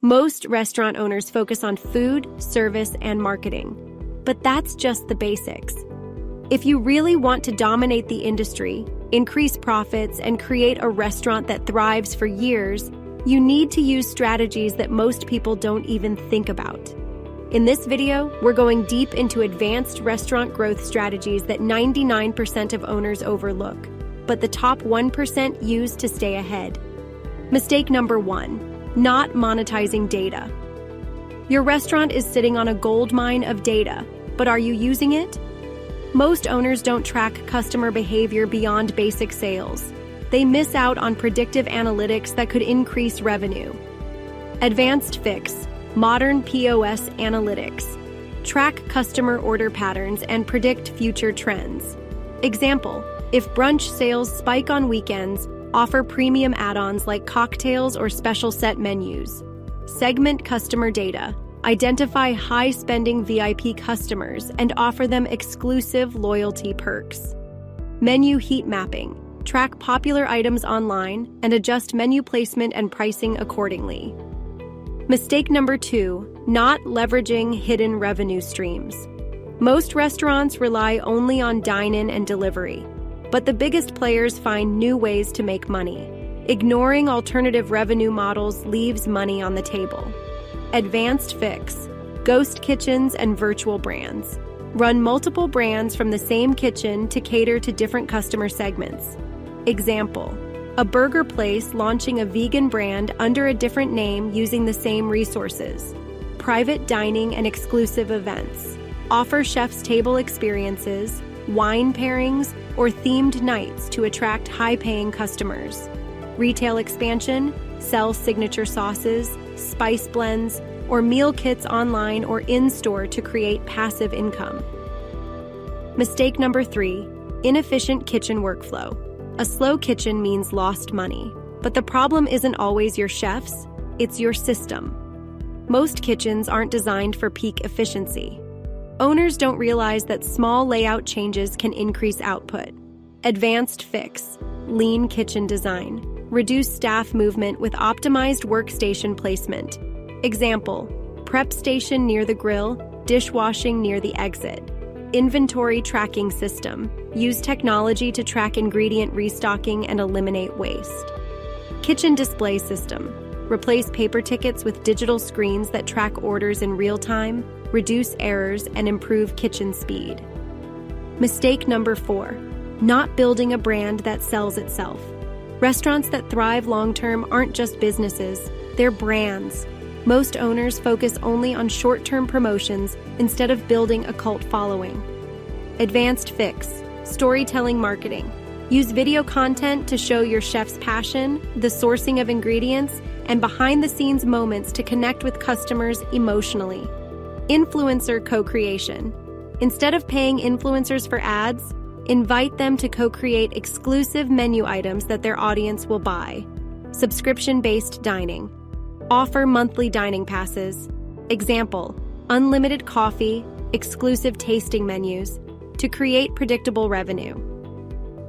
Most restaurant owners focus on food, service, and marketing. But that's just the basics. If you really want to dominate the industry, increase profits, and create a restaurant that thrives for years, you need to use strategies that most people don't even think about. In this video, we're going deep into advanced restaurant growth strategies that 99% of owners overlook, but the top 1% use to stay ahead. Mistake number 1, not monetizing data. Your restaurant is sitting on a goldmine of data, but are you using it? Most owners don't track customer behavior beyond basic sales. They miss out on predictive analytics that could increase revenue. Advanced fix, modern POS analytics. Track customer order patterns and predict future trends. Example, if brunch sales spike on weekends, offer premium add-ons like cocktails or special set menus. Segment customer data. Identify high-spending VIP customers and offer them exclusive loyalty perks. Menu heat mapping. Track popular items online and adjust menu placement and pricing accordingly. Mistake number 2, not leveraging hidden revenue streams. Most restaurants rely only on dine-in and delivery, but the biggest players find new ways to make money. Ignoring alternative revenue models leaves money on the table. Advanced fix, ghost kitchens and virtual brands. Run multiple brands from the same kitchen to cater to different customer segments. Example, a burger place launching a vegan brand under a different name using the same resources. Private dining and exclusive events. Offer chef's table experiences, wine pairings, or themed nights to attract high-paying customers. Retail expansion, sell signature sauces, spice blends, or meal kits online or in-store to create passive income. Mistake number 3, inefficient kitchen workflow. A slow kitchen means lost money, but the problem isn't always your chefs, it's your system. Most kitchens aren't designed for peak efficiency. Owners don't realize that small layout changes can increase output. Advanced fix, lean kitchen design. Reduce staff movement with optimized workstation placement. Example, prep station near the grill, dishwashing near the exit. Inventory tracking system. Use technology to track ingredient restocking and eliminate waste. Kitchen display system. Replace paper tickets with digital screens that track orders in real time, reduce errors, and improve kitchen speed. Mistake number 4, not building a brand that sells itself. Restaurants that thrive long-term aren't just businesses, they're brands. Most owners focus only on short-term promotions instead of building a cult following. Advanced fix, storytelling marketing. Use video content to show your chef's passion, the sourcing of ingredients, and behind-the-scenes moments to connect with customers emotionally. Influencer co-creation. Instead of paying influencers for ads, invite them to co-create exclusive menu items that their audience will buy. Subscription-based dining. Offer monthly dining passes. Example, unlimited coffee, exclusive tasting menus, to create predictable revenue.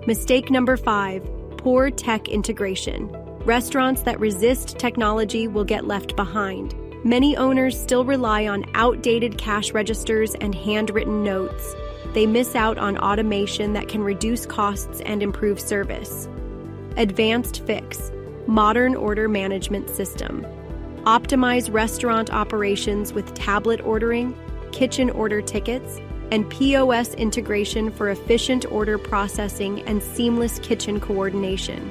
Mistake number 5, poor tech integration. Restaurants that resist technology will get left behind. Many owners still rely on outdated cash registers and handwritten notes. They miss out on automation that can reduce costs and improve service. Advanced fix, modern order management system. Optimize restaurant operations with tablet ordering, kitchen order tickets, and POS integration for efficient order processing and seamless kitchen coordination.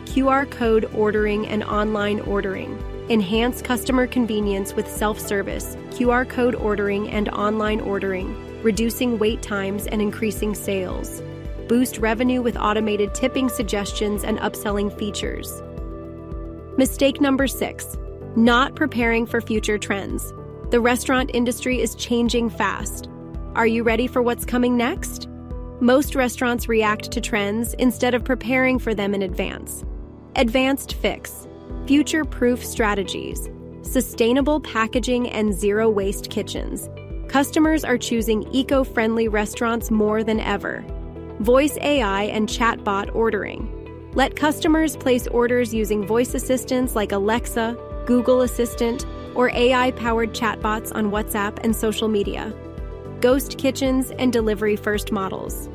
QR code ordering and online ordering. Enhance customer convenience with self-service, QR code ordering and online ordering, reducing wait times and increasing sales. Boost revenue with automated tipping suggestions and upselling features. Mistake number 6, not preparing for future trends. The restaurant industry is changing fast. Are you ready for what's coming next? Most restaurants react to trends instead of preparing for them in advance. Advanced fix, future-proof strategies, sustainable packaging and zero-waste kitchens. Customers are choosing eco-friendly restaurants more than ever. Voice AI and chatbot ordering. Let customers place orders using voice assistants like Alexa, Google Assistant, or AI-powered chatbots on WhatsApp and social media. Ghost kitchens and delivery-first models.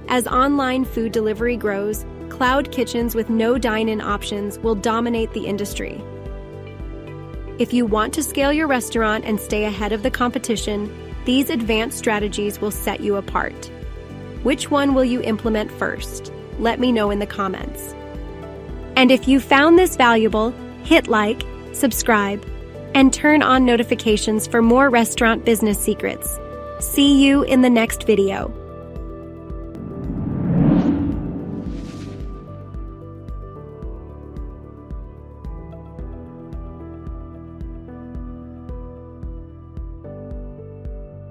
As online food delivery grows, cloud kitchens with no dine-in options will dominate the industry. If you want to scale your restaurant and stay ahead of the competition, these advanced strategies will set you apart. Which one will you implement first? Let me know in the comments. And if you found this valuable, hit like, subscribe, and turn on notifications for more restaurant business secrets. See you in the next video.